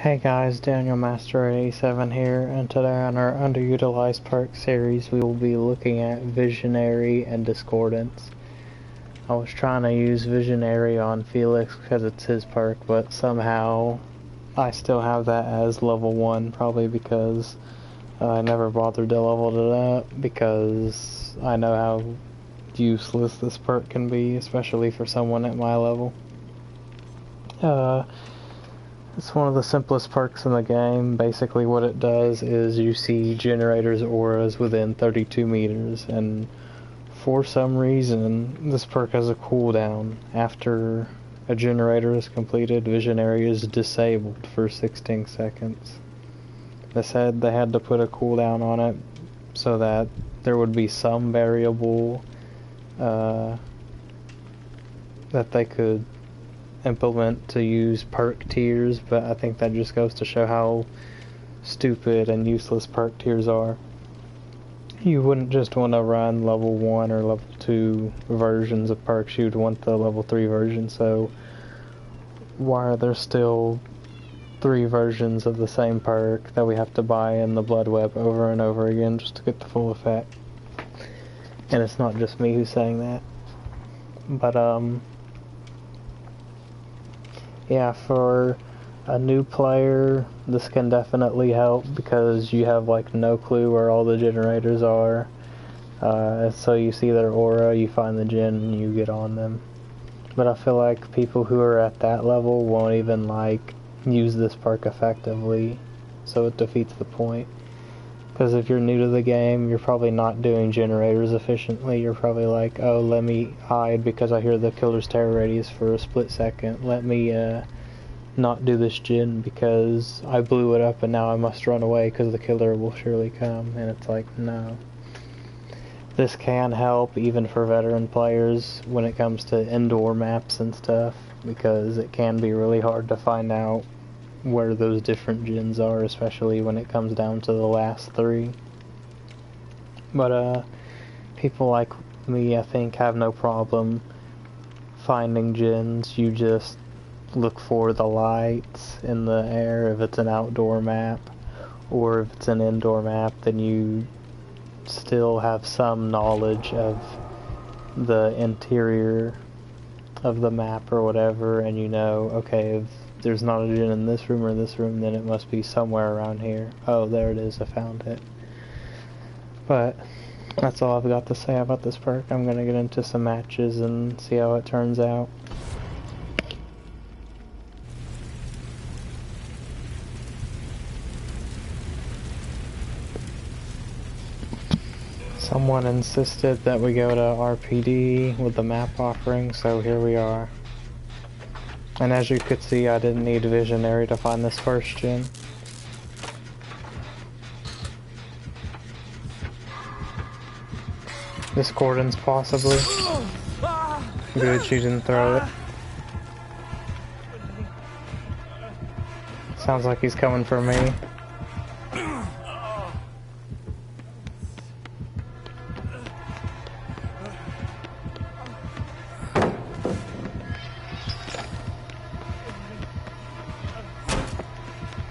Hey guys, Daniel Master 87 here, and today on our Underutilized Perk series we will be looking at Visionary and Discordance. I was trying to use Visionary on Felix because it's his perk, but somehow I still have that as level 1, probably because I never bothered to level it up, because I know how useless this perk can be, especially for someone at my level. It's one of the simplest perks in the game. Basically what it does is you see generators' auras within 32 meters, and for some reason this perk has a cooldown. After a generator is completed, Visionary is disabled for 16 seconds. They said they had to put a cooldown on it so that there would be some variable that they could implement to use perk tiers, but I think that just goes to show how stupid and useless perk tiers are. You wouldn't just want to run level 1 or level 2 versions of perks, you'd want the level 3 version, so why are there still 3 versions of the same perk that we have to buy in the Blood Web over and over again just to get the full effect? And it's not just me who's saying that. But yeah, for a new player, this can definitely help because you have like no clue where all the generators are. So you see their aura, you find the gen, and you get on them. But I feel like people who are at that level won't even like use this perk effectively, so it defeats the point. Because if you're new to the game, you're probably not doing generators efficiently. You're probably like, oh, let me hide because I hear the killer's terror radius for a split second. Let me not do this gen because I blew it up and now I must run away because the killer will surely come. And it's like, no. This can help even for veteran players when it comes to indoor maps and stuff, because it can be really hard to find out where those different gens are, especially when it comes down to the last 3. But people like me, I think, have no problem finding gens. You just look for the lights in the air if it's an outdoor map, or if it's an indoor map, then you still have some knowledge of the interior of the map or whatever, and you know, okay, if there's not a gen in this room or this room, then it must be somewhere around here. Oh, there it is, I found it. But that's all I've got to say about this perk. I'm gonna get into some matches and see how it turns out. Someone insisted that we go to RPD with the map offering, so here we are. And as you could see, I didn't need Visionary to find this first gen. Discordance, possibly. Good, she didn't throw it. Sounds like he's coming for me.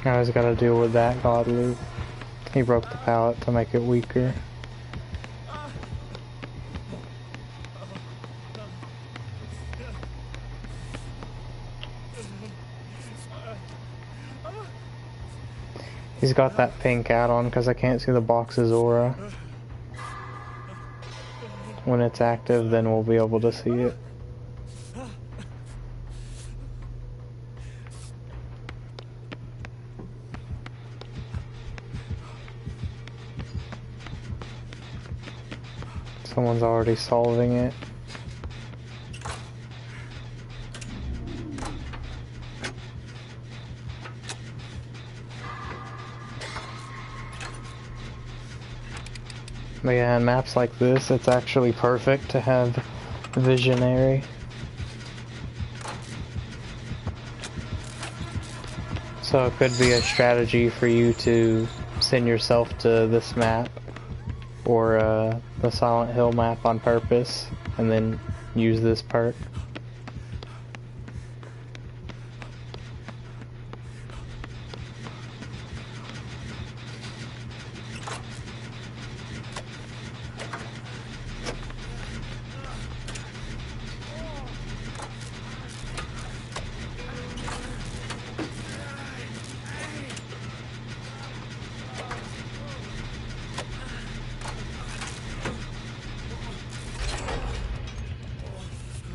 Now he's gotta deal with that god loop. He broke the pallet to make it weaker. He's got that pink add-on because I can't see the box's aura. When it's active, then we'll be able to see it. Someone's already solving it. But yeah, in maps like this, it's actually perfect to have Visionary. So it could be a strategy for you to send yourself to this map, or the Silent Hill map on purpose, and then use this perk.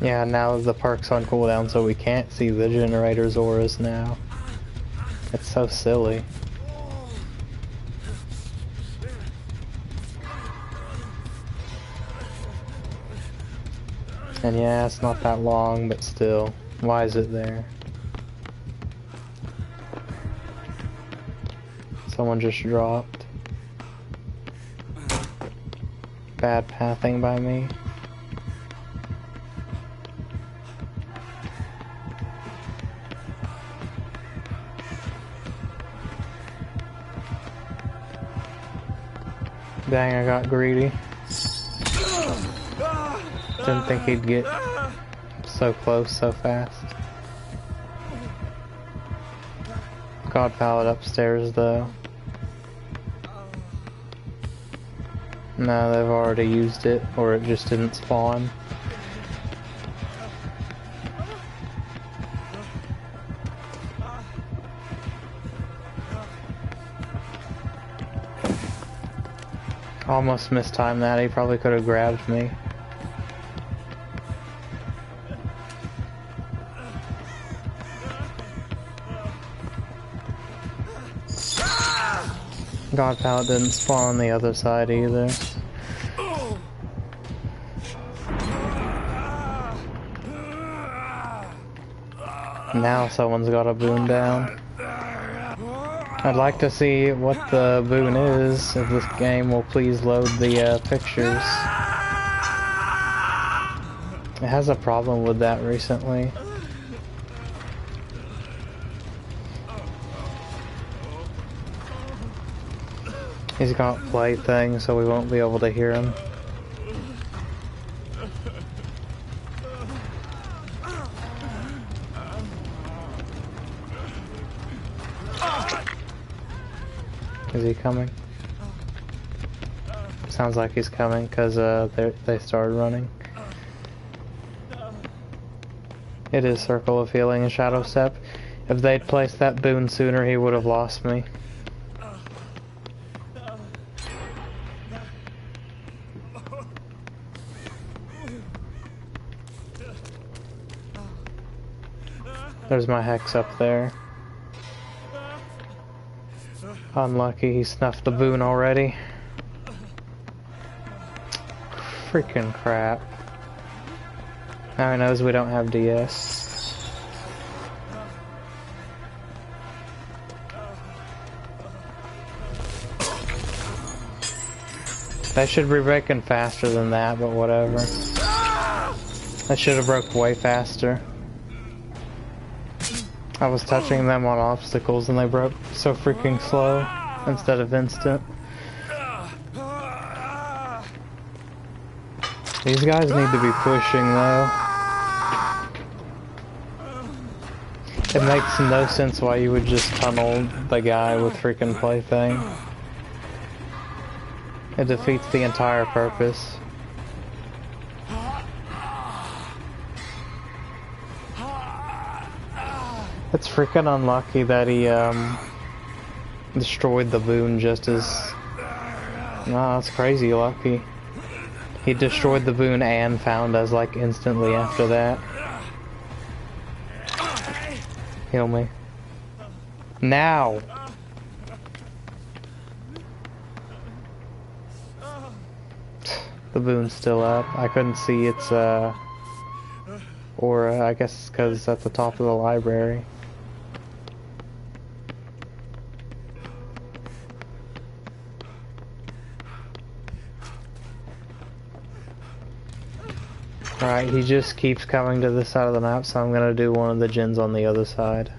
Yeah, now the perk's on cooldown, so we can't see the generator's auras now. It's so silly. And yeah, it's not that long, but still, why is it there? Someone just dropped. Bad pathing by me. Dang, I got greedy. Didn't think he'd get so close so fast. God pallet upstairs though. No, they've already used it, or it just didn't spawn. Almost mistimed that, he probably could have grabbed me. God pallet didn't spawn on the other side either. Now someone's got a boon down. I'd like to see what the boon is, if this game will please load the pictures. It has a problem with that recently. He's got plate things, so we won't be able to hear him. Is he coming? Sounds like he's coming, because they started running. It is Circle of Healing and Shadow Step. If they'd placed that boon sooner, he would have lost me. There's my hex up there. Unlucky, he snuffed the boon already. Freaking crap. Now he knows we don't have DS. They should be breaking faster than that, but whatever. I should have broke way faster. I was touching them on obstacles and they broke so freaking slow instead of instant. These guys need to be pushing though. It makes no sense why you would just tunnel the guy with freaking plaything. It defeats the entire purpose. It's freaking unlucky that he destroyed the boon just as... Nah, that's crazy lucky. He destroyed the boon and found us like instantly after that. Heal me. Now! The boon's still up. I couldn't see its aura. I guess it's because it's at the top of the library. Alright, he just keeps coming to this side of the map, so I'm gonna do one of the gens on the other side.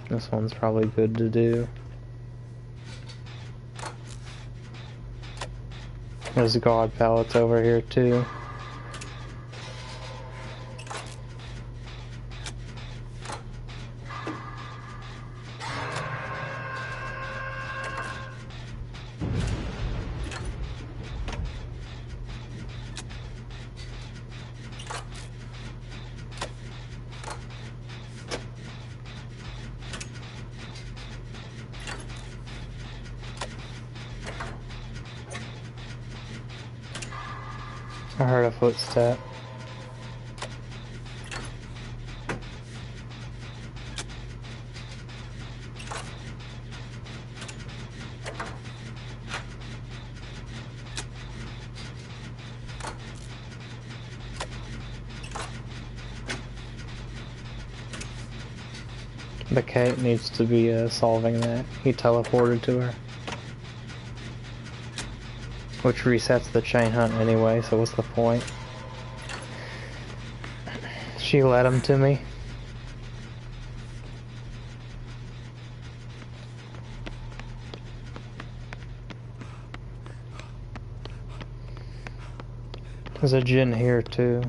This one's probably good to do. There's God pallets over here too. I heard a footstep. The Kate needs to be solving that. He teleported to her. Which resets the chain hunt anyway, so what's the point? She led him to me. There's a Jinn here too.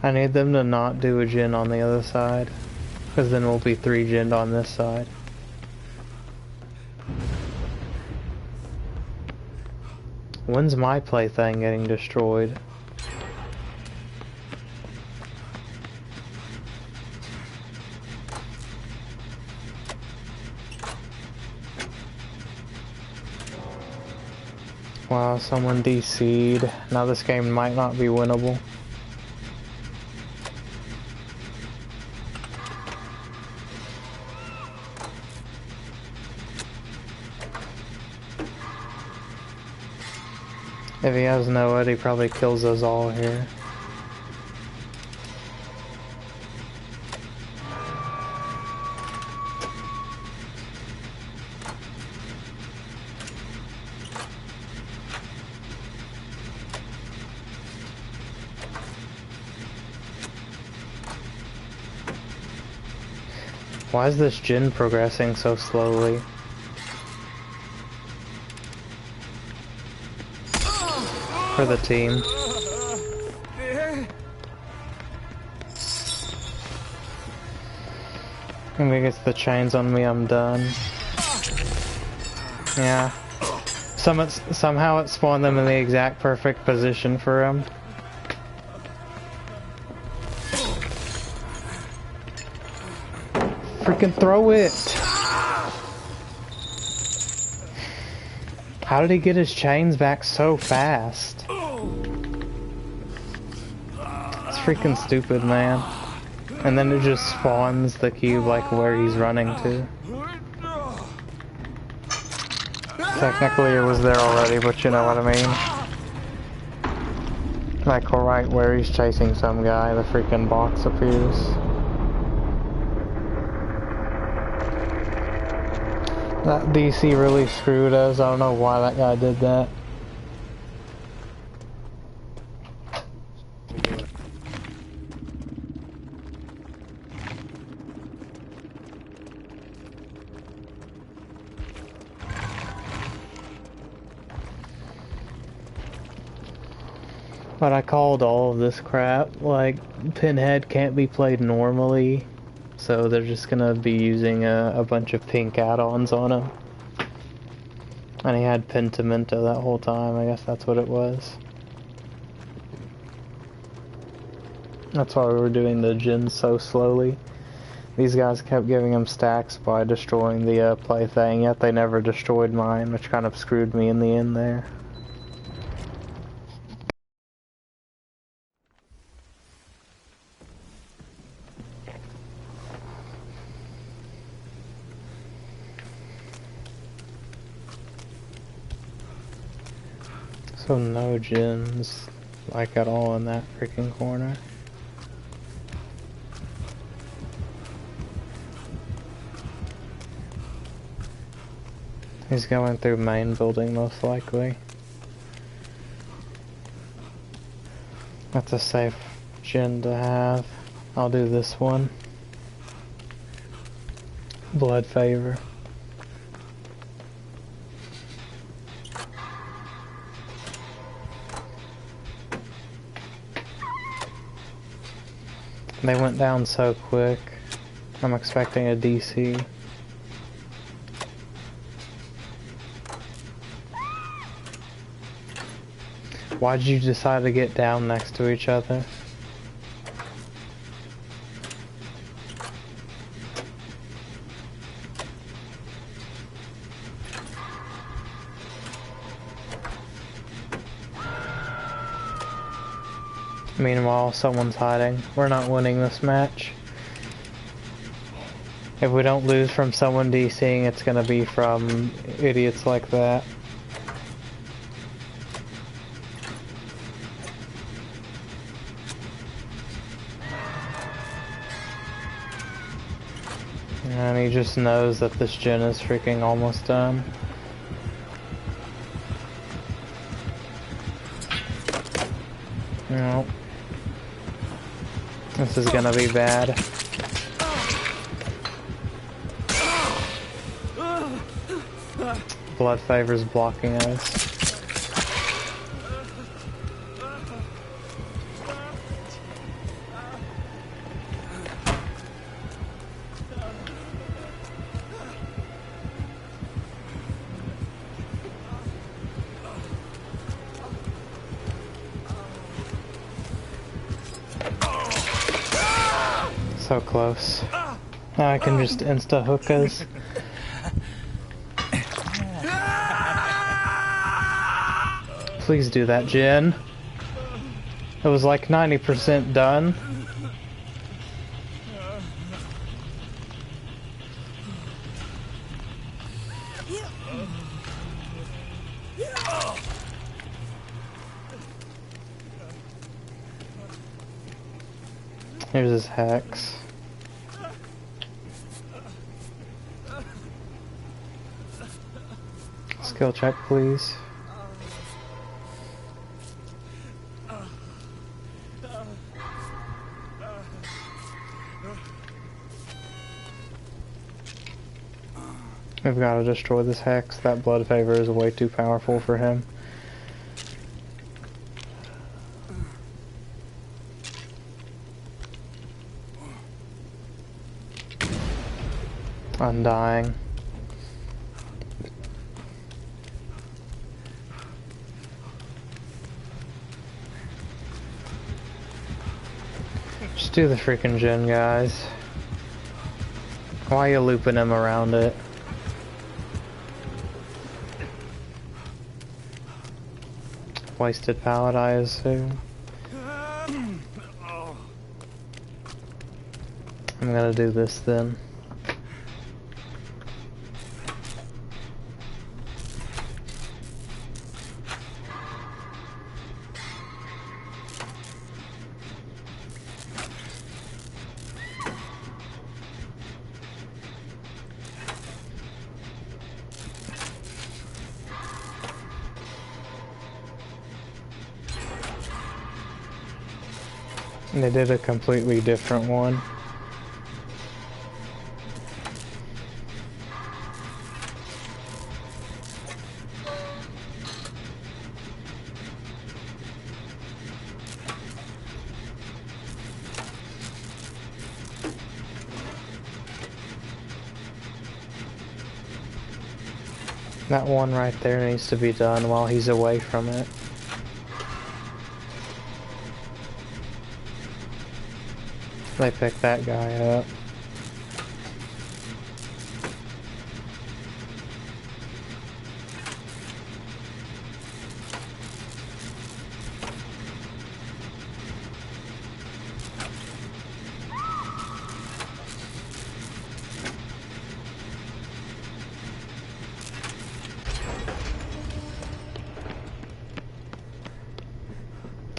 I need them to not do a Jinn on the other side, because then we'll be 3 Jinned on this side. When's my plaything getting destroyed? Wow, someone DC'd. Now this game might not be winnable. If he has Noah, he probably kills us all here. Why is this Jinn progressing so slowly? For the team. If he gets the chains on me, I'm done. Yeah. Somehow it spawned them in the exact perfect position for him. Freaking throw it! How did he get his chains back so fast? It's freaking stupid, man. And then it just spawns the cube like where he's running to. Technically it was there already, but you know what I mean. Like right where he's chasing some guy, the freaking box appears. That DC really screwed us. I don't know why that guy did that. But I called all of this crap. Like, Pinhead can't be played normally. So they're just gonna be using a bunch of pink add-ons on him. And he had Pentimento that whole time, I guess that's what it was. That's why we were doing the Jinn so slowly. These guys kept giving him stacks by destroying the plaything, yet they never destroyed mine, which kind of screwed me in the end there. So no Jinns, like at all in that freaking corner. He's going through main building most likely. That's a safe Jinn to have. I'll do this one. Blood favor. They went down so quick. I'm expecting a DC. Why'd you decide to get down next to each other? Meanwhile, someone's hiding. We're not winning this match. If we don't lose from someone DCing, it's gonna be from idiots like that. And he just knows that this gen is freaking almost done. No. This is gonna be bad. Blood Favor's blocking us. So close. Now I can just insta-hook us. Please do that, Jen. It was like 90% done. Here's his hex. Skill check, please. We've got to destroy this hex. That Blood Favor is way too powerful for him. Undying. Just do the freaking gen, guys. Why are you looping him around it? Wasted pallet, I assume. I'm gonna do this then. They did a completely different one. That one right there needs to be done while he's away from it. They picked that guy up.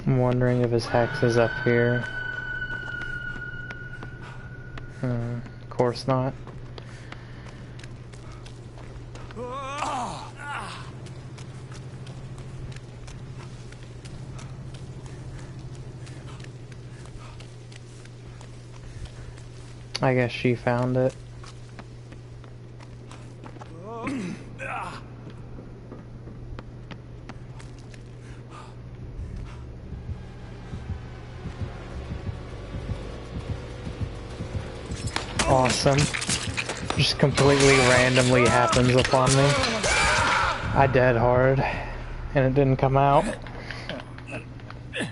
I'm wondering if his hex is up here. Of course not. I guess she found it. Awesome. Just completely randomly happens upon me. I dead hard, and it didn't come out.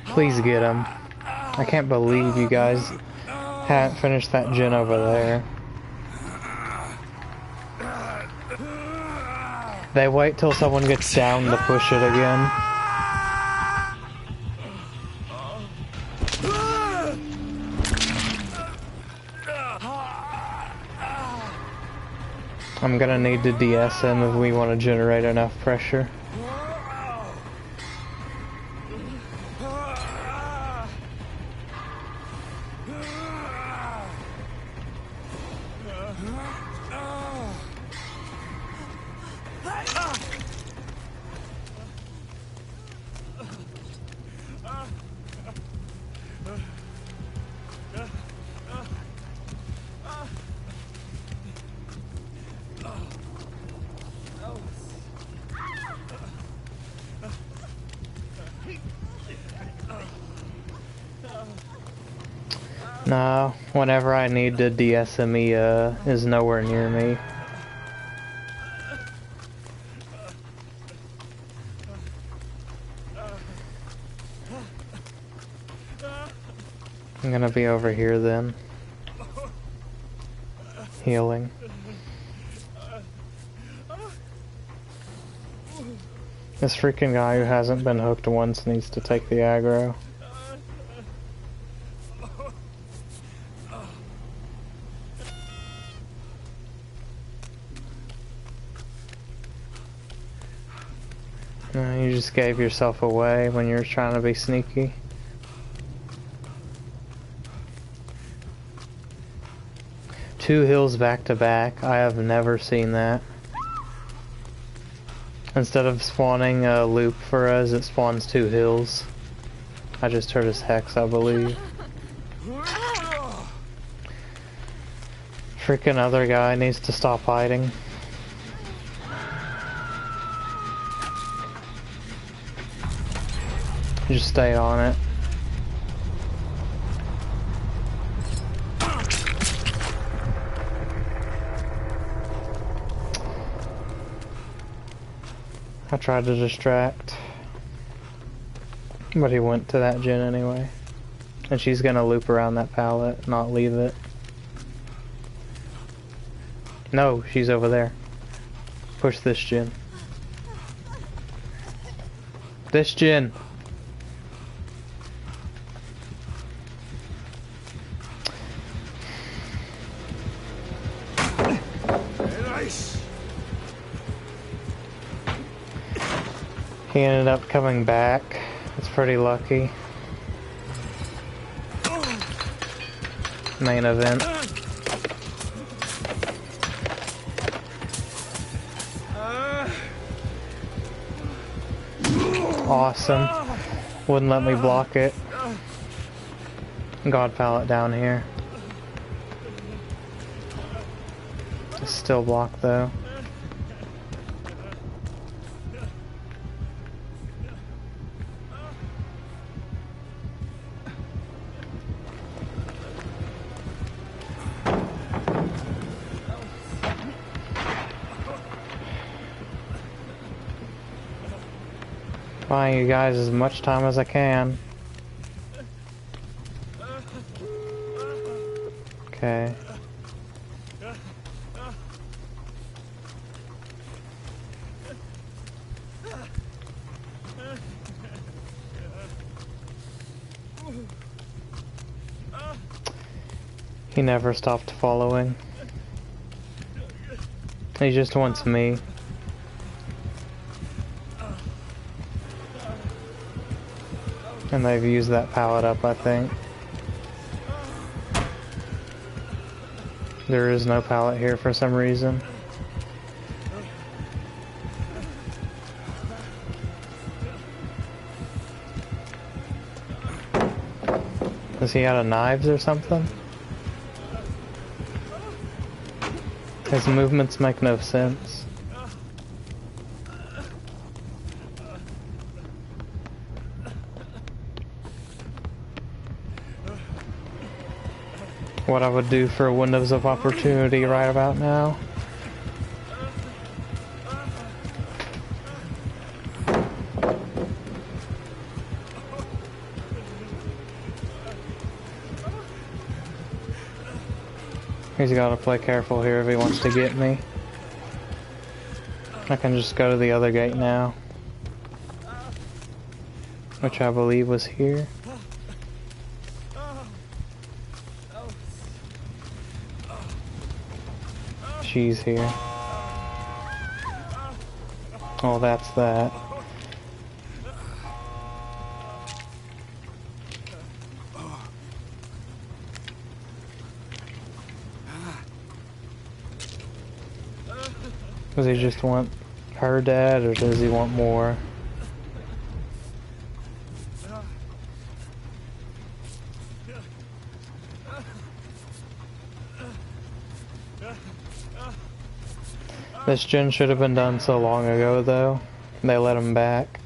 Please get him. I can't believe you guys haven't finished that gen over there. They wait till someone gets down to push it again. I'm gonna need to DS him if we want to generate enough pressure. No, whenever I need to DS him, he is nowhere near me. I'm gonna be over here then. Healing. This freaking guy who hasn't been hooked once needs to take the aggro. You just gave yourself away when you were trying to be sneaky. Two hills back to back. I have never seen that. Instead of spawning a loop for us, it spawns two hills. I just heard his hex, I believe. Freaking other guy needs to stop hiding. Just stay on it. I tried to distract, but he went to that gen anyway. And she's gonna loop around that pallet, not leave it. No, she's over there. Push this gen. This gen! He ended up coming back. It's pretty lucky. Main event. Awesome. Wouldn't let me block it. God pallet down here. It's still blocked though. Buying you guys as much time as I can. Okay. He never stopped following. He just wants me. And they've used that pallet up, I think. There is no pallet here for some reason. Is he out of knives or something? His movements make no sense. What I would do for windows of opportunity right about now. He's got to play careful here if he wants to get me. I can just go to the other gate now, which I believe was here. She's here. Oh, that's that. Does he just want her dead, or does he want more? This gen should have been done so long ago, though. They let him back.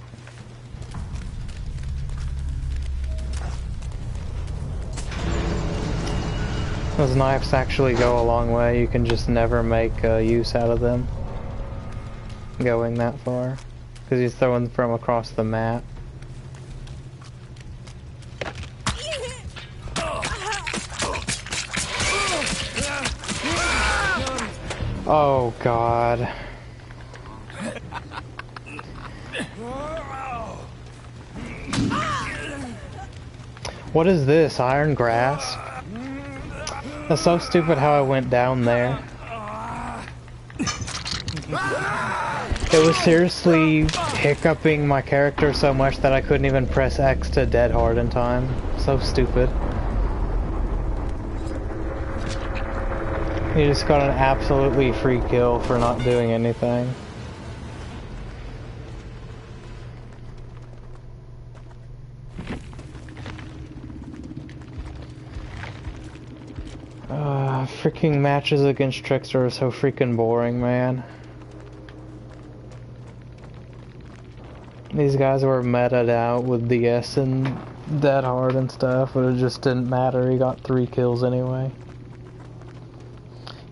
Those knives actually go a long way. You can just never make use out of them going that far, because he's throwing from across the map. Oh God. What is this? Iron Grasp? That's so stupid how I went down there. It was seriously hiccuping my character so much that I couldn't even press X to dead hard in time. So stupid. You just got an absolutely free kill for not doing anything. Freaking matches against Trickster are so freaking boring, man. These guys were meta'd out with DS and dead hard and stuff, but it just didn't matter. He got 3 kills anyway.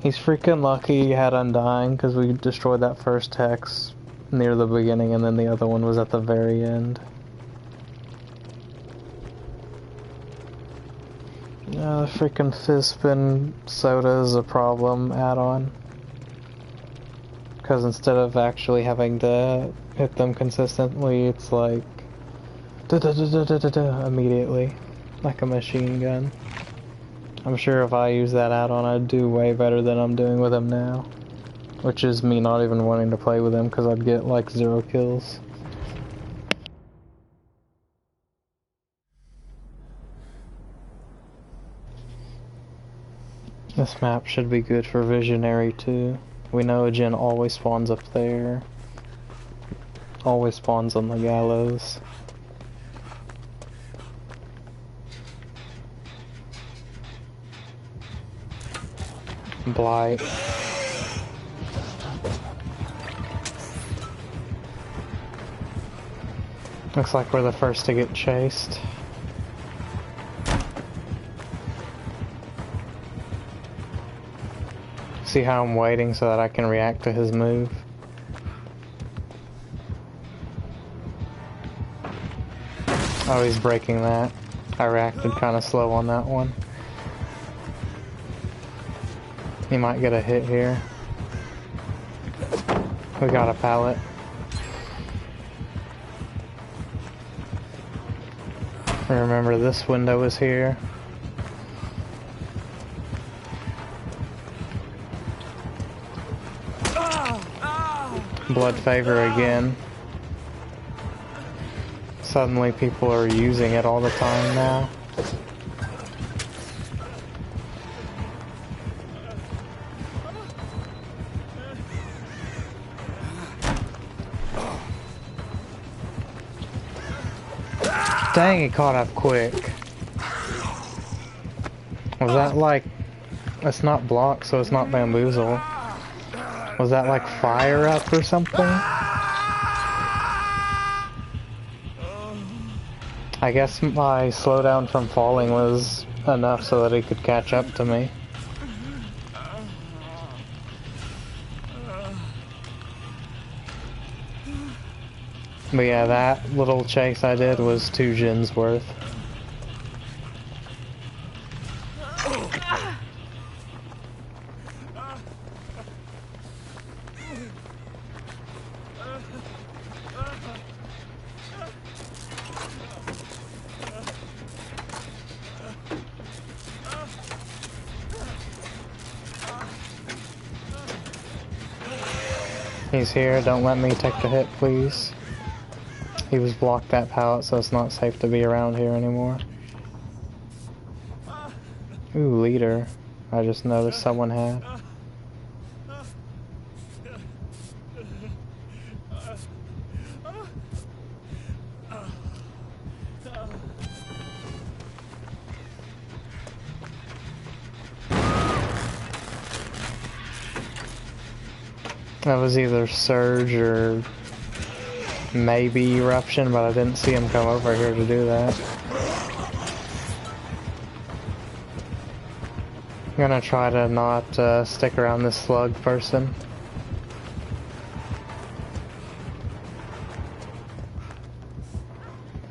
He's freaking lucky he had Undying, because we destroyed that first hex near the beginning, and then the other one was at the very end. Freaking Fizzspin soda is a problem add-on. Because instead of actually having to hit them consistently, it's like immediately, like a machine gun. I'm sure if I use that add-on, I'd do way better than I'm doing with him now. Which is me not even wanting to play with him, because I'd get like 0 kills. This map should be good for Visionary too. We know a gen always spawns up there. Always spawns on the gallows. Blight. Looks like we're the first to get chased. See how I'm waiting so that I can react to his move? Oh, he's breaking that. I reacted kind of slow on that one. He might get a hit here. We got a pallet. Remember, this window is here. Blood favor again. Suddenly people are using it all the time now. Dang, it caught up quick. Was that like... It's not blocked, so it's not bamboozle. Was that like fire up or something? I guess my slowdown from falling was enough so that he could catch up to me. But yeah, that little chase I did was 2 gens worth. He's here, don't let me take the hit, please. He was blocked that pallet, so it's not safe to be around here anymore. Ooh, leader. I just noticed someone had. That was either Surge or maybe Eruption, but I didn't see him come over here to do that. I'm gonna try to not stick around this slug person.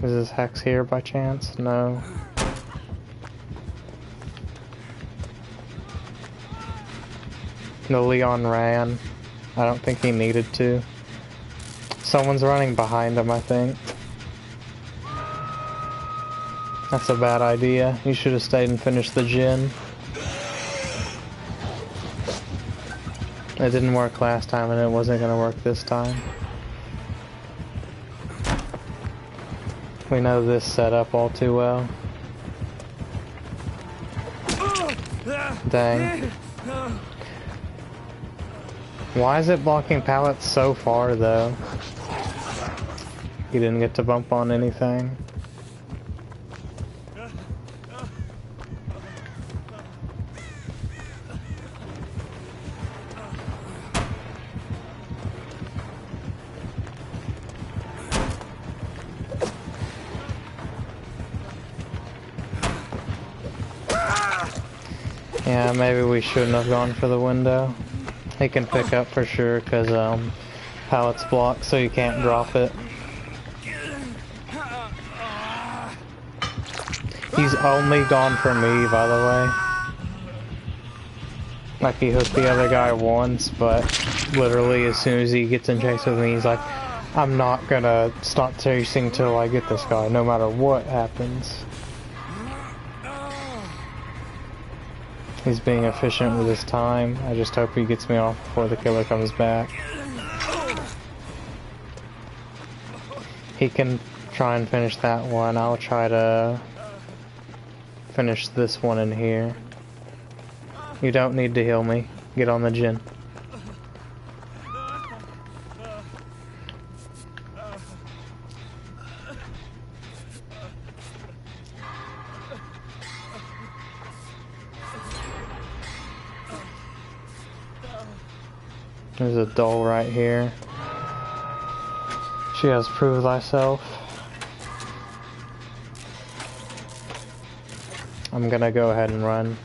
Is this Hex here by chance? No. No, Leon ran. I don't think he needed to. Someone's running behind him, I think. That's a bad idea. You should have stayed and finished the gin. It didn't work last time and it wasn't gonna work this time. We know this setup all too well. Dang. Why is it blocking pallets so far, though? You didn't get to bump on anything. Yeah, maybe we shouldn't have gone for the window. He can pick up for sure, because pallet's blocked, so you can't drop it. He's only gone for me, by the way. Like, he hooked the other guy once, but literally as soon as he gets in chase with me, he's like, I'm not gonna stop chasing till I get this guy, no matter what happens. He's being efficient with his time. I just hope he gets me off before the killer comes back. He can try and finish that one. I'll try to finish this one in here. You don't need to heal me. Get on the gin. There's a doll right here. She has prove thyself. I'm gonna go ahead and run.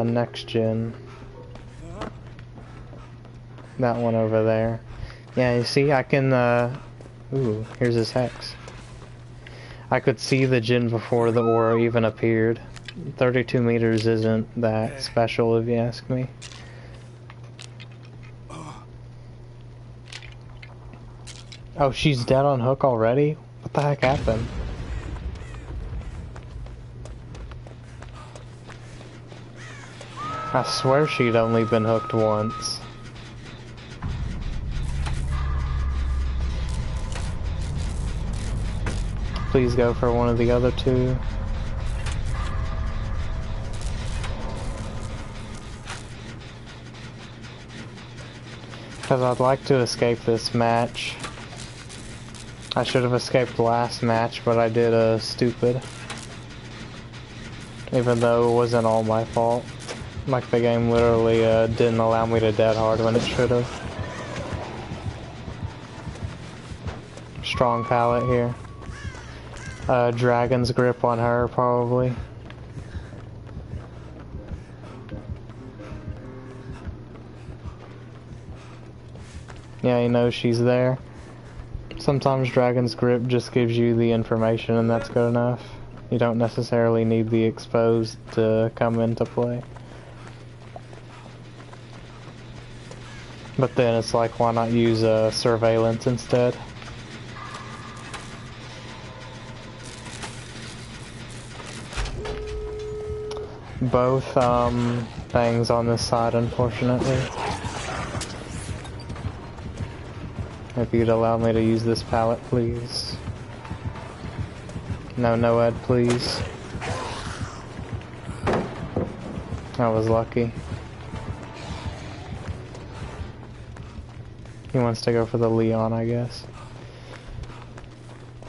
Next gen. That one over there. Yeah, you see, I can, ooh, here's his Hex. I could see the gin before the aura even appeared. 32 meters isn't that special, if you ask me. Oh, she's dead on hook already? What the heck happened? I swear she'd only been hooked once. Please go for one of the other two. Because I'd like to escape this match. I should have escaped last match, but I did stupid. Even though it wasn't all my fault. Like, the game literally didn't allow me to dead hard when it should have. Strong pallet here. Dragon's grip on her, probably. Yeah, he knows she's there. Sometimes Dragon's grip just gives you the information and that's good enough. You don't necessarily need the exposed to come into play. But then it's like, why not use surveillance instead? both things on this side, unfortunately. If you'd allow me to use this pallet, please. No, no, Ed, please. I was lucky. He wants to go for the Leon, I guess.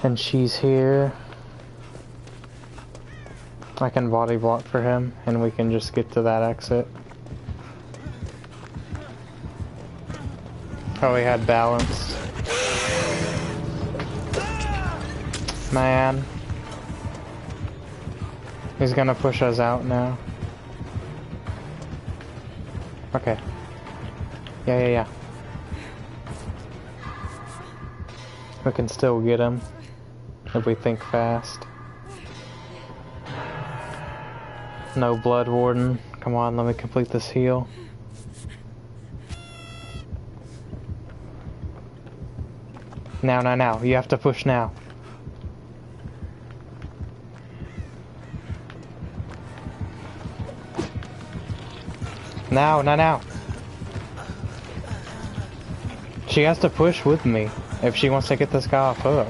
And she's here. I can body block for him, and we can just get to that exit. Oh, he had balance. Man. He's gonna push us out now. Okay. Yeah. We can still get him if we think fast. No Blood Warden. Come on, let me complete this heal. Now. You have to push now. Now. She has to push with me if she wants to get this guy off hook.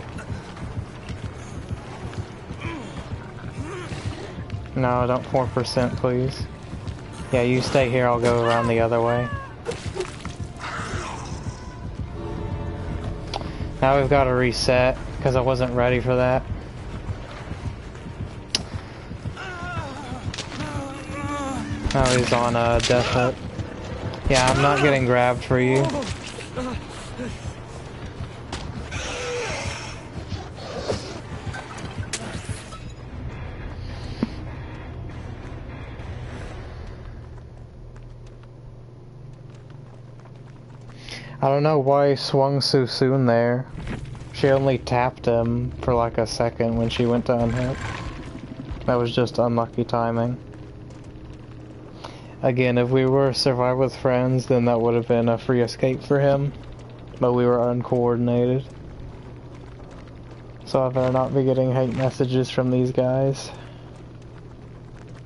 No, don't 4%, please. Yeah, you stay here, I'll go around the other way. Now we've got to reset, because I wasn't ready for that. Now he's on death hit. Yeah, I'm not getting grabbed for you. I don't know why he swung so soon there. She only tapped him for like a second when she went to unhit. That was just unlucky timing. Again, if we were Survive with Friends, then that would have been a free escape for him. But we were uncoordinated. So I better not be getting hate messages from these guys.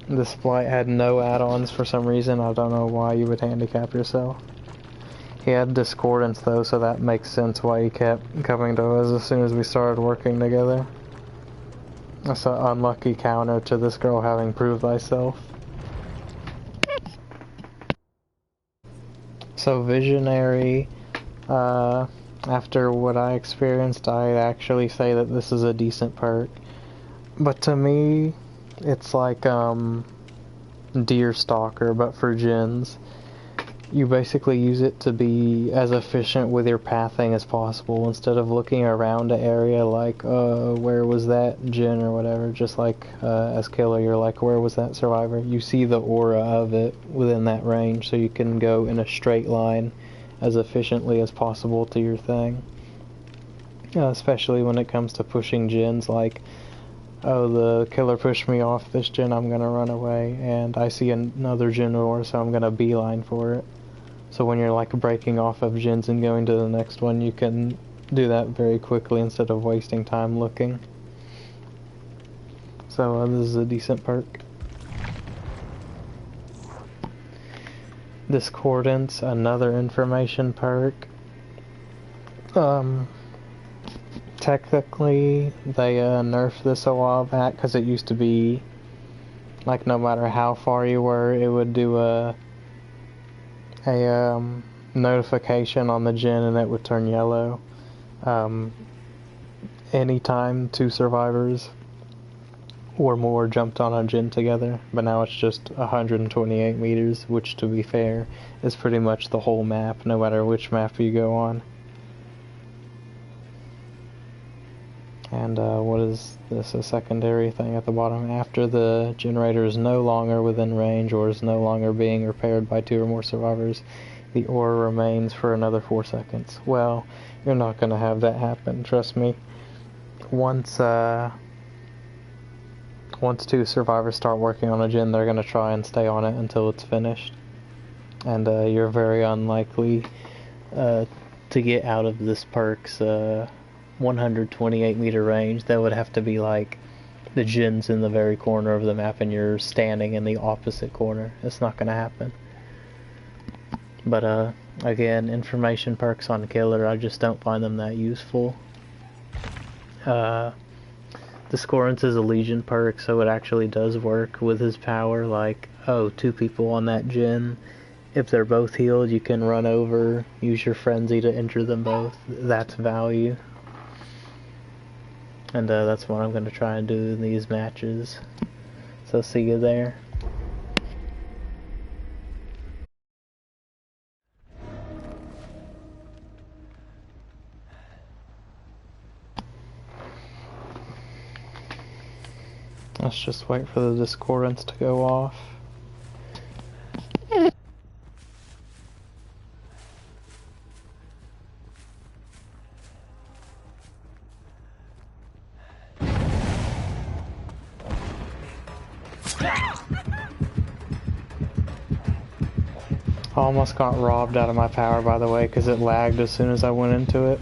This flight had no add-ons for some reason. I don't know why you would handicap yourself. He had Discordance though, so that makes sense why he kept coming to us as soon as we started working together. That's an unlucky counter to this girl having proved thyself. So Visionary, after what I experienced, I'd actually say that this is a decent perk. But to me, it's like Deer Stalker, but for gens. You basically use it to be as efficient with your pathing as possible instead of looking around an area like, where was that gen or whatever, just like as killer, you're like, where was that survivor? You see the aura of it within that range, so you can go in a straight line as efficiently as possible to your thing. Especially when it comes to pushing gens like, oh, the killer pushed me off this gen, I'm gonna run away, and I see another gen aura, so I'm gonna beeline for it. So when you're like breaking off of gens and going to the next one, you can do that very quickly instead of wasting time looking. So this is a decent perk. Discordance, another information perk. Technically, they nerfed this a while back because it used to be like no matter how far you were, it would do a notification on the gen and it would turn yellow. Anytime two survivors or more jumped on a gen together, but now it's just 128 meters, which to be fair is pretty much the whole map, no matter which map you go on. And what is this, a secondary thing at the bottom? After the generator is no longer within range or is no longer being repaired by two or more survivors, the aura remains for another 4 seconds. Well, you're not going to have that happen, trust me. Once two survivors start working on a gen, they're going to try and stay on it until it's finished. And you're very unlikely to get out of this perk's 128 meter range. That would have to be like the Jin's in the very corner of the map and you're standing in the opposite corner. It's not gonna happen. But again, information perks on Killer, I just don't find them that useful. Discordance is a Legion perk, so it actually does work with his power, like, oh, 2 people on that Jin. If they're both healed, you can run over, use your frenzy to injure them both. That's value. And that's what I'm going to try and do in these matches. So see you there. Let's just wait for the discordance to go off. I almost got robbed out of my power, by the way, because it lagged as soon as I went into it.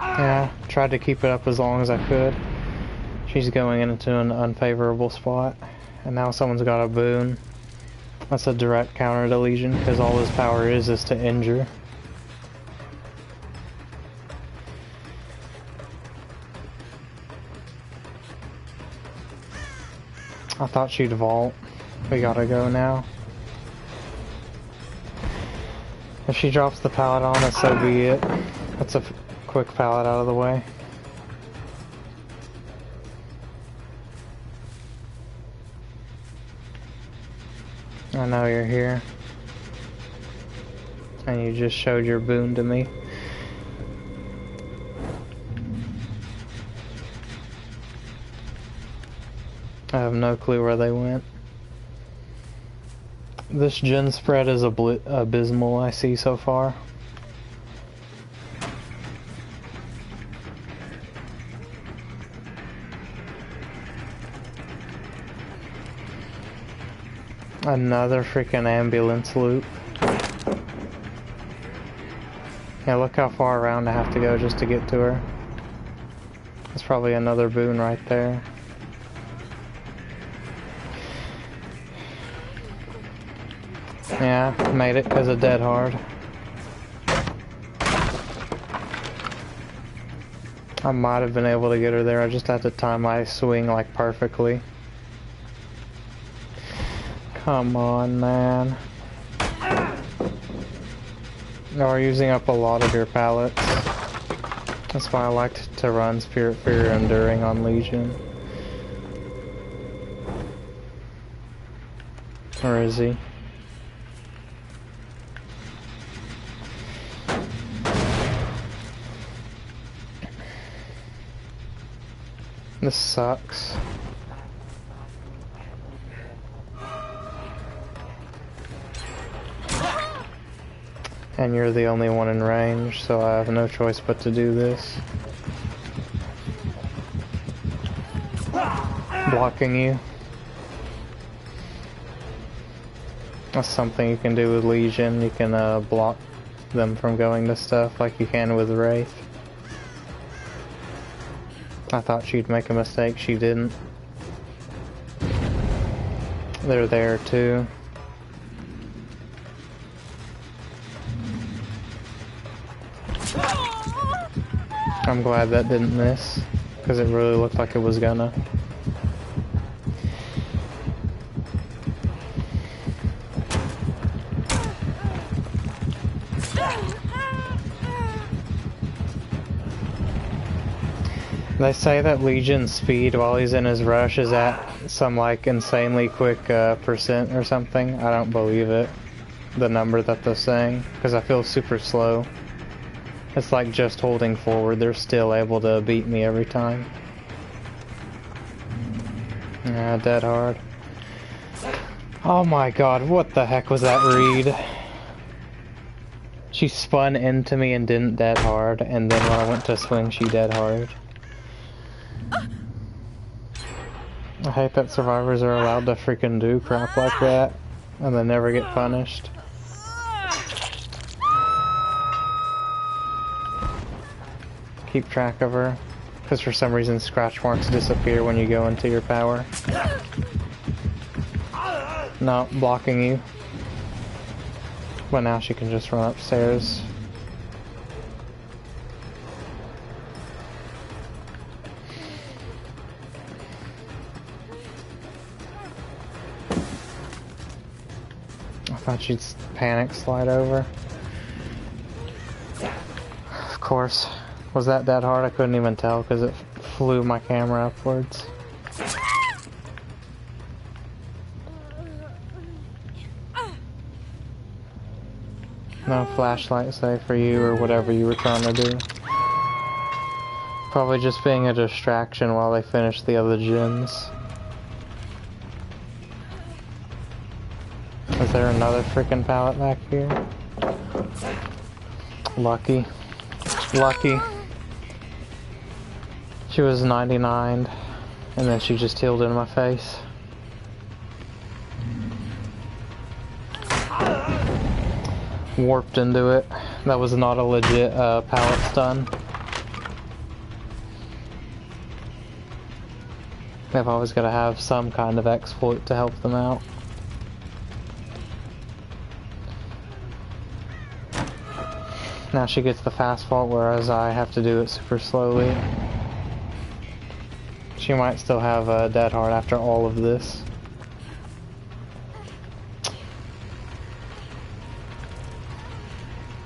Yeah, tried to keep it up as long as I could. She's going into an unfavorable spot. And now someone's got a boon. That's a direct counter to Legion, because all his power is to injure. I thought she'd vault. We gotta go now. If she drops the pallet on us, so be it. That's a quick pallet out of the way. I know you're here. And you just showed your boon to me. I have no clue where they went. This Jin spread is abysmal, I see so far. Another freaking ambulance loop. Yeah, look how far around I have to go just to get to her. That's probably another boon right there. Yeah, made it because of Dead Hard. I might have been able to get her there, I just had to time my swing like perfectly. Come on, man. You're using up a lot of your pallets. That's why I liked to run Spirit Fear Enduring on Legion. Where is he? This sucks. And you're the only one in range, so I have no choice but to do this. Blocking you. That's something you can do with Legion. You can block them from going to stuff like you can with Wraith. I thought she'd make a mistake, she didn't. They're there too. I'm glad that didn't miss, because it really looked like it was gonna. They say that Legion's speed while he's in his rush is at some like insanely quick percent or something. I don't believe it, the number that they're saying, because I feel super slow. It's like just holding forward, they're still able to beat me every time. Yeah, Dead Hard. Oh my god, what the heck was that read? She spun into me and didn't Dead Hard, and then when I went to swing, she Dead Hard. I hate that survivors are allowed to freaking do crap like that, and they never get punished. keep track of her. Because for some reason scratch marks disappear when you go into your power. No, blocking you. But now she can just run upstairs. I thought she'd panic slide over. Of course. Was that dead hard? I couldn't even tell because it flew my camera upwards. No flashlight say for you or whatever you were trying to do. Probably just being a distraction while they finish the other gens. Is there another freaking pallet back here? Lucky. Lucky. She was 99, and then she just healed in my face. Warped into it. That was not a legit pallet stun. They've always got to have some kind of exploit to help them out. Now she gets the fast fault, whereas I have to do it super slowly. She might still have a dead heart after all of this.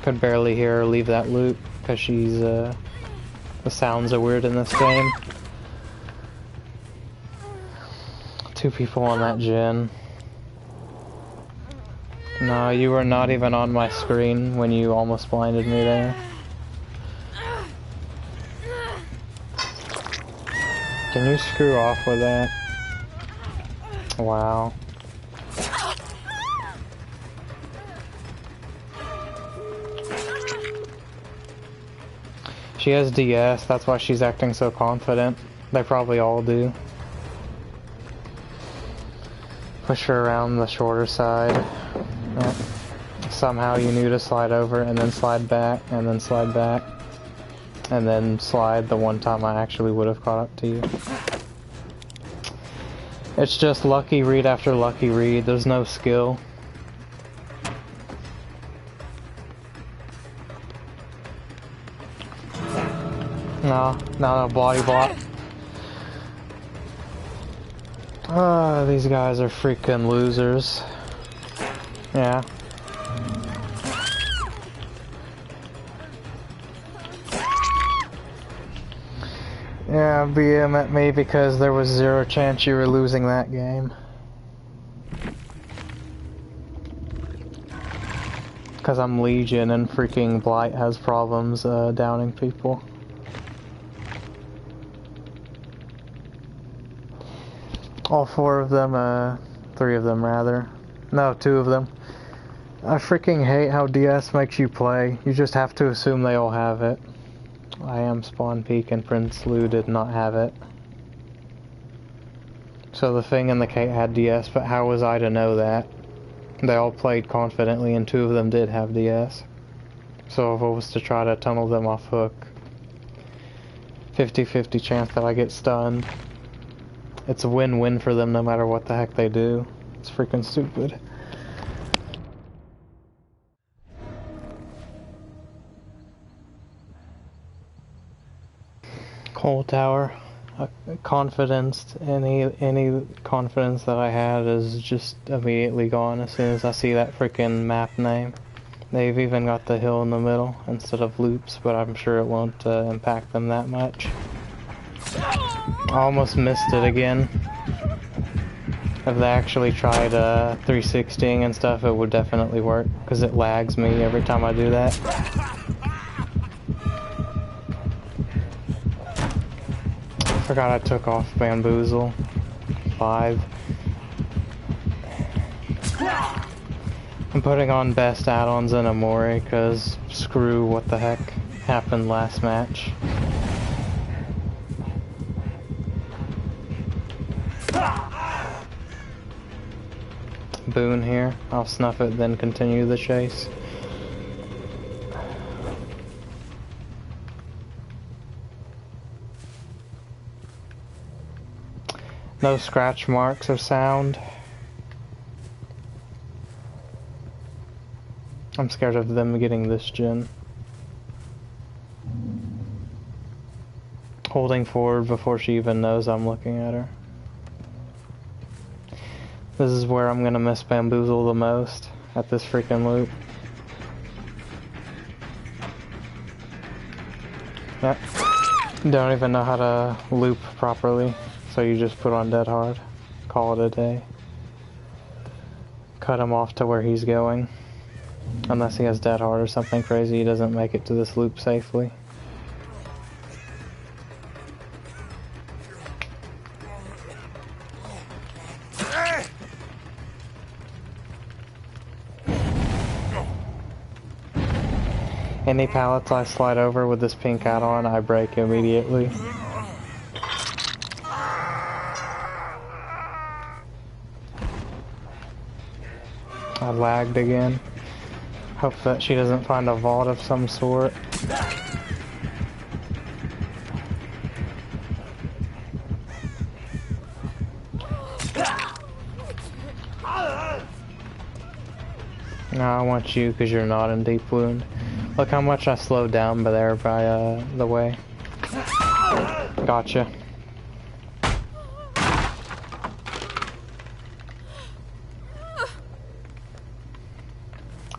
Could barely hear her leave that loop because she's the sounds are weird in this game. 2 people on that gen. No, you were not even on my screen when you almost blinded me there. Can you screw off with that? Wow. She has DS, that's why she's acting so confident. They probably all do. Push her around the shorter side. Yep. Somehow you knew to slide over and then slide back and then slide back. And then slide the one time I actually would have caught up to you. It's just lucky read after lucky read. There's no skill. No, body block. These guys are freaking losers. Yeah. Yeah, BM at me because there was 0 chance you were losing that game. Because I'm Legion and freaking Blight has problems downing people. All 4 of them, 3 of them rather. No, 2 of them. I freaking hate how DS makes you play. You just have to assume they all have it. I am Spawn Peak and Prince Lou did not have it. So the Thing and the Kate had DS, but how was I to know that? They all played confidently and 2 of them did have DS. So if I was to try to tunnel them off hook, 50-50 chance that I get stunned. It's a win-win for them no matter what the heck they do. It's freaking stupid. Coal Tower. Confidence, any confidence that I had is just immediately gone as soon as I see that freaking map name. They've even got the hill in the middle instead of loops, but I'm sure it won't impact them that much. I almost missed it again. If they actually tried 360ing and stuff, it would definitely work, because it lags me every time I do that. I forgot I took off Bamboozle. 5. I'm putting on best add-ons in Amori, because screw what the heck happened last match. Boone here. I'll snuff it, then continue the chase. No scratch marks or sound. I'm scared of them getting this gen. Holding forward before she even knows I'm looking at her. This is where I'm gonna miss Bamboozle the most, at this freaking loop. Yep. Don't even know how to loop properly, so you just put on dead hard. Call it a day. Cut him off to where he's going. Unless he has dead hard or something crazy, he doesn't make it to this loop safely. Any pallets I slide over with this pink hat on, I break immediately. I lagged again. Hope that she doesn't find a vault of some sort. No, I want you because you're not in deep wound. Look how much I slowed down by there by the way. Gotcha.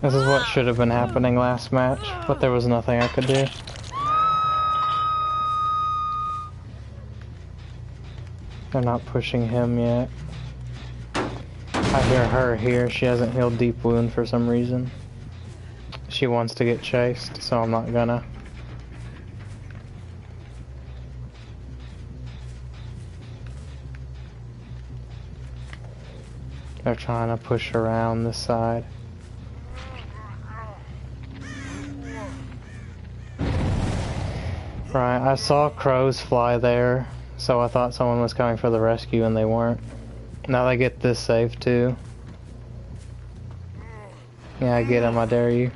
This is what should have been happening last match, but there was nothing I could do. They're not pushing him yet. I hear her here. She hasn't healed deep wound for some reason. She wants to get chased, so I'm not gonna. They're trying to push around this side. Right, I saw crows fly there, so I thought someone was coming for the rescue and they weren't. Now they get this safe too. Yeah, I get him, I dare you.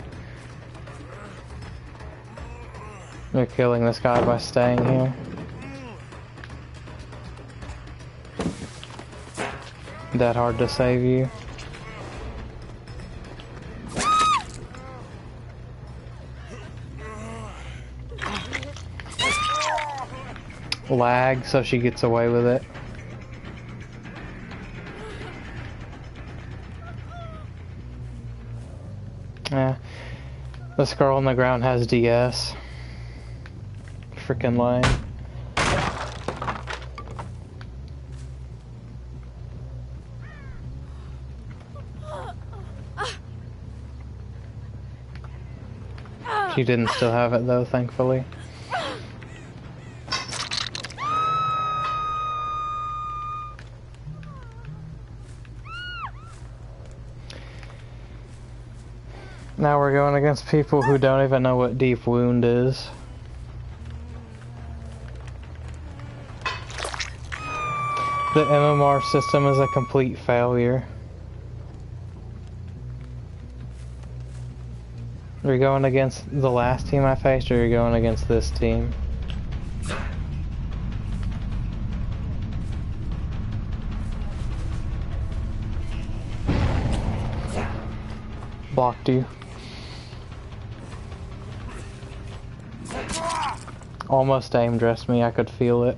You're killing this guy by staying here. That hard to save you. Lag, so she gets away with it. Yeah. This girl on the ground has DS. Freaking lame. She didn't still have it though, thankfully. Now we're going against people who don't even know what deep wound is. The MMR system is a complete failure. Are you going against the last team I faced, or are you going against this team? Blocked you. Almost aim dressed me, I could feel it.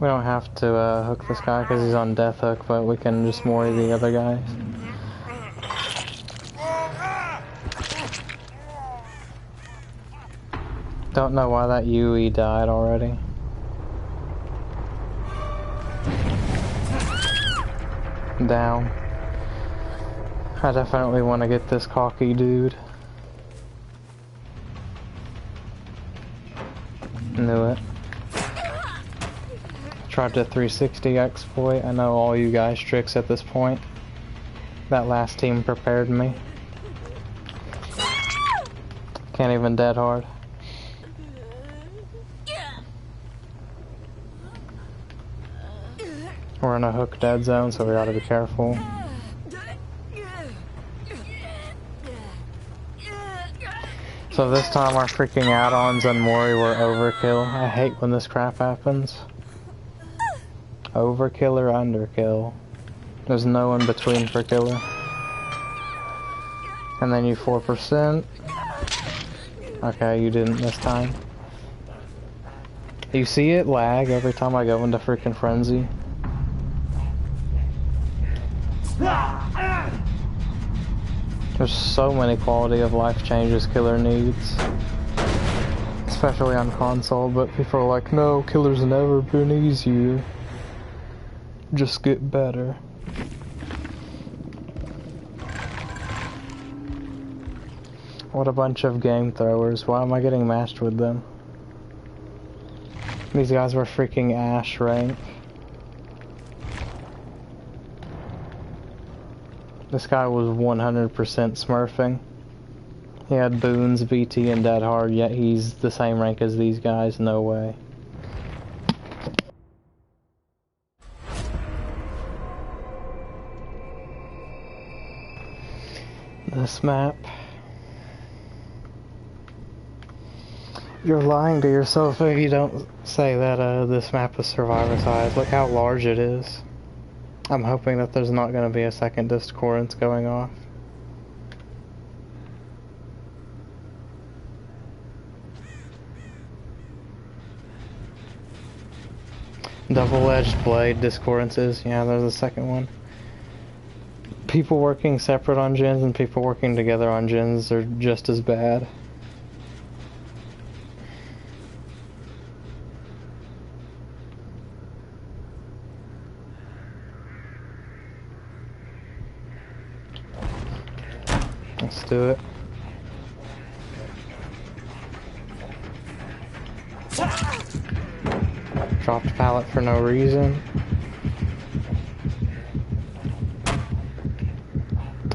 We don't have to hook this guy because he's on death hook, but we can just mori the other guys. Don't know why that UE died already. Down. I definitely want to get this cocky dude. Knew it. Tried to 360 exploit. I know all you guys' tricks at this point. That last team prepared me. Can't even dead hard. We're in a hook dead zone, so we gotta be careful. So this time our freaking add-ons and Mori were overkill. I hate when this crap happens. Overkill or underkill. There's no in between for killer. And then you 4%. Okay, you didn't this time. You see it lag every time I go into freaking frenzy? There's so many quality of life changes killer needs. Especially on console, but people are like, no, killer's never been easier. Just get better. What a bunch of game throwers. Why am I getting matched with them? These guys were freaking Ash rank. This guy was 100% smurfing. He had boons, BT, and dead hard, yet he's the same rank as these guys. No way. This map. You're lying to yourself if you don't say that this map is survivor size. Look how large it is. I'm hoping that there's not going to be a second discordance going off. Double-edged blade discordances. Yeah, there's a second one. People working separate on gens and people working together on gens are just as bad. Let's do it. Dropped pallet for no reason.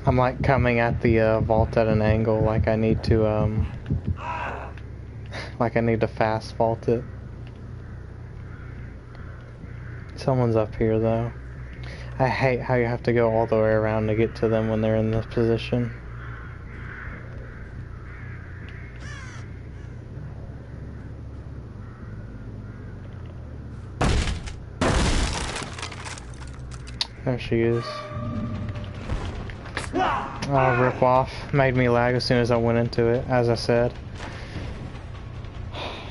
I'm like coming at the vault at an angle, like I need to fast vault it. Someone's up here though. I hate how you have to go all the way around to get to them when they're in this position. There she is. Oh, rip off. Made me lag as soon as I went into it, as I said.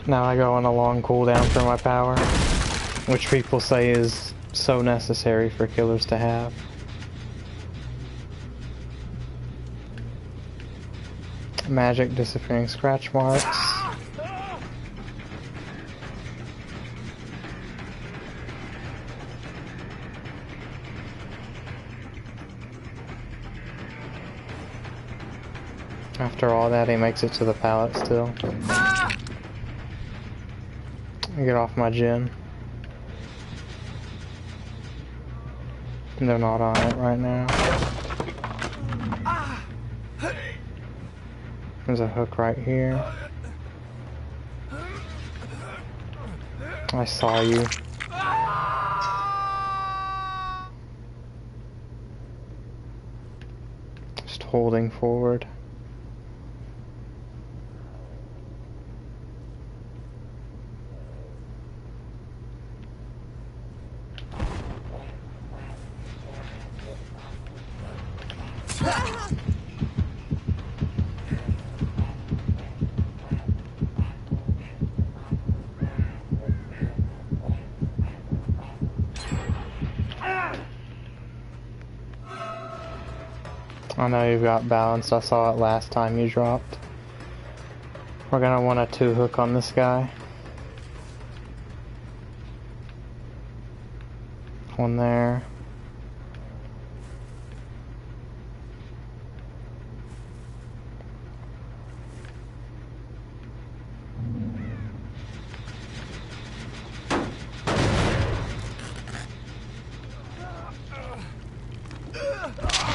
Now I go on a long cooldown for my power, which people say is so necessary for killers to have. Magic disappearing scratch marks. After all that, he makes it to the pallet still. Get off my gen. They're not on it right now. There's a hook right here. I saw you. Just holding forward. I know you've got balanced. I saw it last time you dropped. We're gonna want a 2-hook on this guy. One there.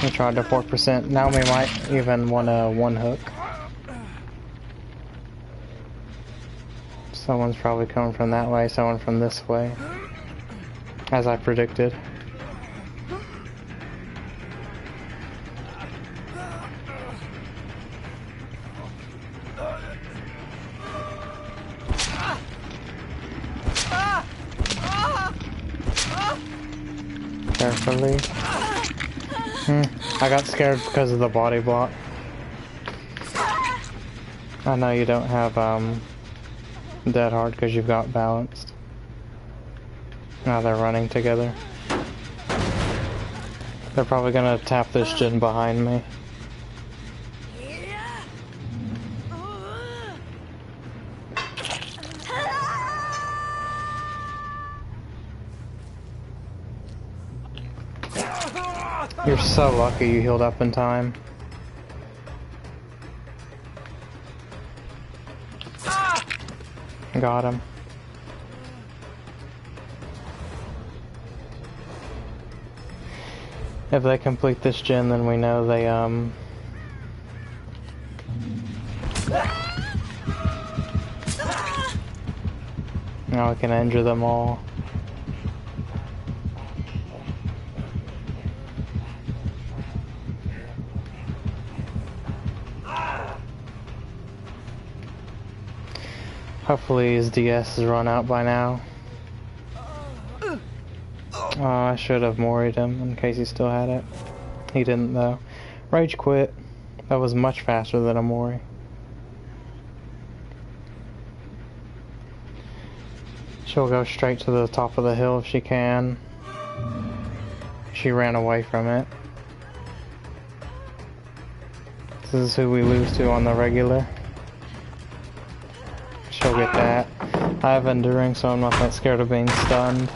We tried to 4%. Now we might even want a 1-hook. Someone's probably coming from that way, someone from this way. As I predicted. Hopefully. I got scared because of the body block. I know you don't have dead hard because you've got balanced. Now they're running together. They're probably gonna tap this gen behind me. You're so lucky you healed up in time. Got him. If they complete this gen, then we know they, now we can injure them all. Hopefully his DS is run out by now. Oh, I should have moried him in case he still had it. He didn't though. Rage quit. That was much faster than a mori. She'll go straight to the top of the hill if she can. She ran away from it. This is who we lose to on the regular. She'll get that. I have enduring, so I'm not that scared of being stunned.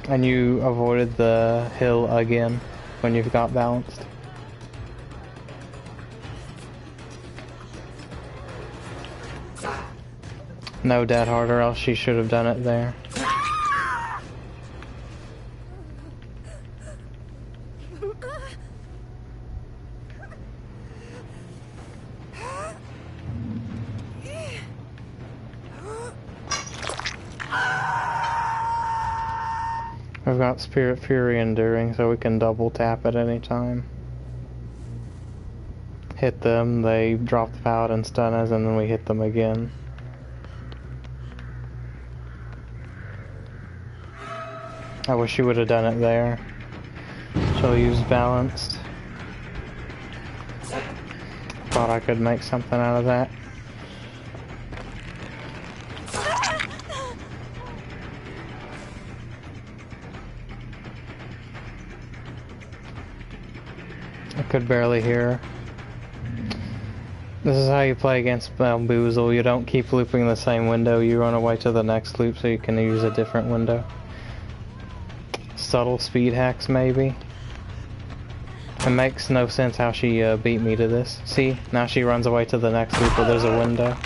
And you avoided the hill again when you've got balanced. No dead hard, or else she should have done it there. We've got Spirit Fury enduring, so we can double tap at any time. Hit them, they drop the paladin stun us, and then we hit them again. I wish you would have done it there. She'll use balanced. Thought I could make something out of that. I could barely hear her. This is how you play against Bamboozle. You don't keep looping the same window, you run away to the next loop so you can use a different window. Subtle speed hacks, maybe. It makes no sense how she beat me to this. See, now she runs away to the next loop where there's a window.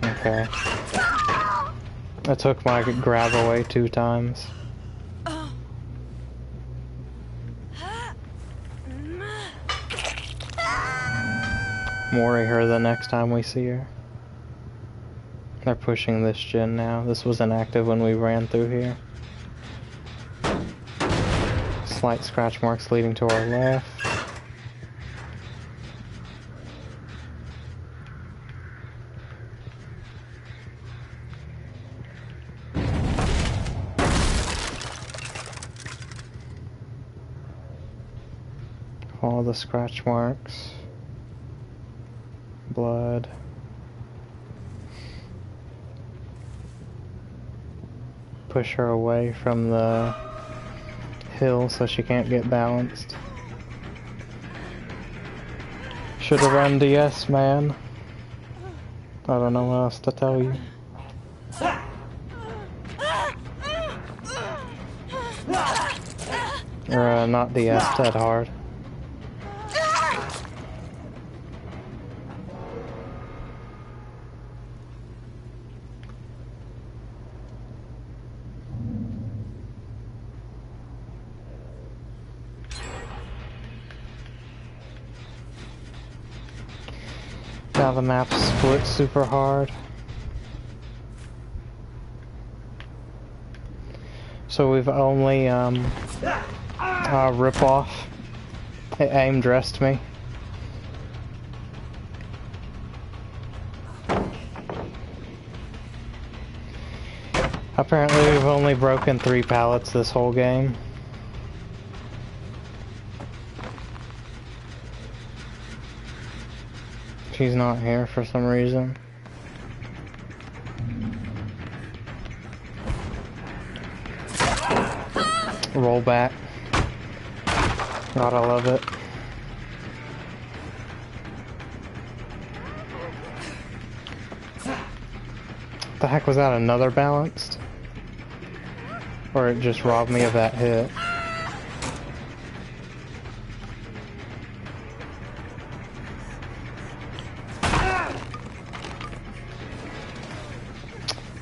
Okay. I took my grab away 2 times. Mori her the next time we see her. They're pushing this gen now. This was inactive when we ran through here. Slight scratch marks leading to our left. Follow the scratch marks. Blood. Push her away from the hill so she can't get balanced. Should have run DS, man. I don't know what else to tell you. Or not DS, dead hard. Now the map split super hard. So we've only rip off. It aim dressed me. Apparently we've only broken 3 pallets this whole game. She's not here for some reason. Roll back. Gotta love it. The heck was that, another balanced? Or it just robbed me of that hit?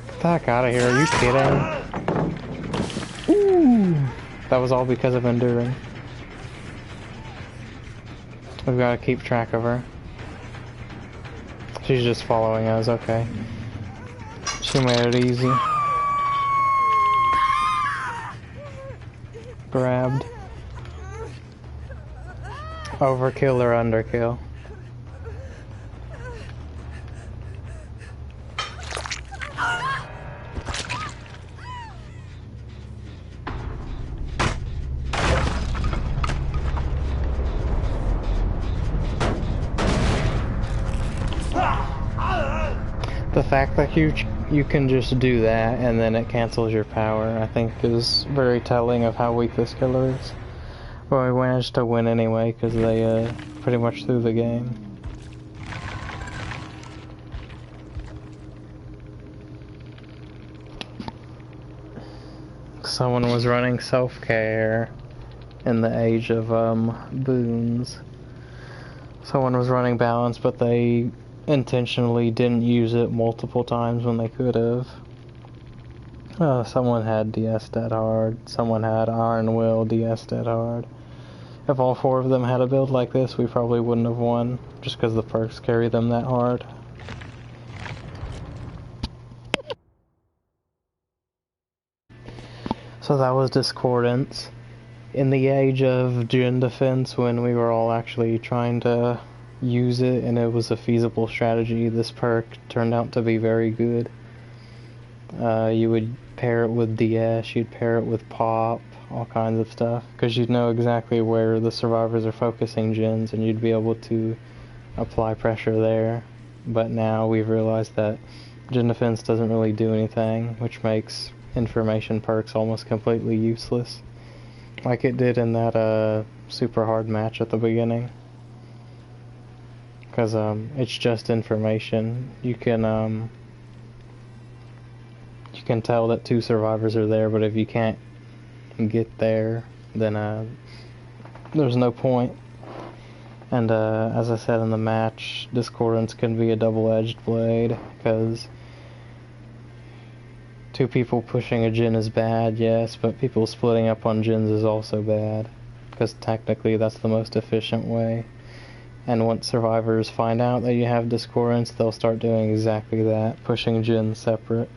Get the heck out of here, are you kidding? Ooh! That was all because of enduring. We've got to keep track of her. She's just following us, okay. She made it easy. Grabbed. Overkill or underkill? The fact that you can just do that and then it cancels your power, I think is very telling of how weak this killer is. But we managed to win anyway because they pretty much threw the game. Someone was running self-care in the age of boons. Someone was running balance, but they intentionally didn't use it multiple times when they could have. Someone had DS dead hard, someone had Iron Will DS dead hard. If all 4 of them had a build like this, we probably wouldn't have won, just because the perks carry them that hard. So that was Discordance. In the age of Djinn defense, when we were all actually trying to use it and it was a feasible strategy, this perk turned out to be very good. You would pair it with DS, you'd pair it with Pop, all kinds of stuff, because you'd know exactly where the survivors are focusing Djinns and you'd be able to apply pressure there. But now we've realized that Djinn defense doesn't really do anything, which makes information perks almost completely useless, like it did in that super hard match at the beginning. Because it's just information. You can tell that 2 survivors are there, but if you can't get there, then there's no point. And as I said in the match, Discordance can be a double-edged blade, because 2 people pushing a Djinn is bad, yes, but people splitting up on Djinns is also bad, because technically that's the most efficient way. And once survivors find out that you have Discordance, they'll start doing exactly that, pushing Djinns separate.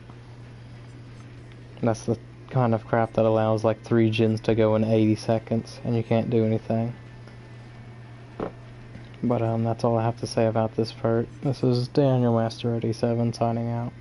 And that's the kind of crap that allows like 3 Djinns to go in 80 seconds, and you can't do anything. But that's all I have to say about this part. This is Daniel Master 87 signing out.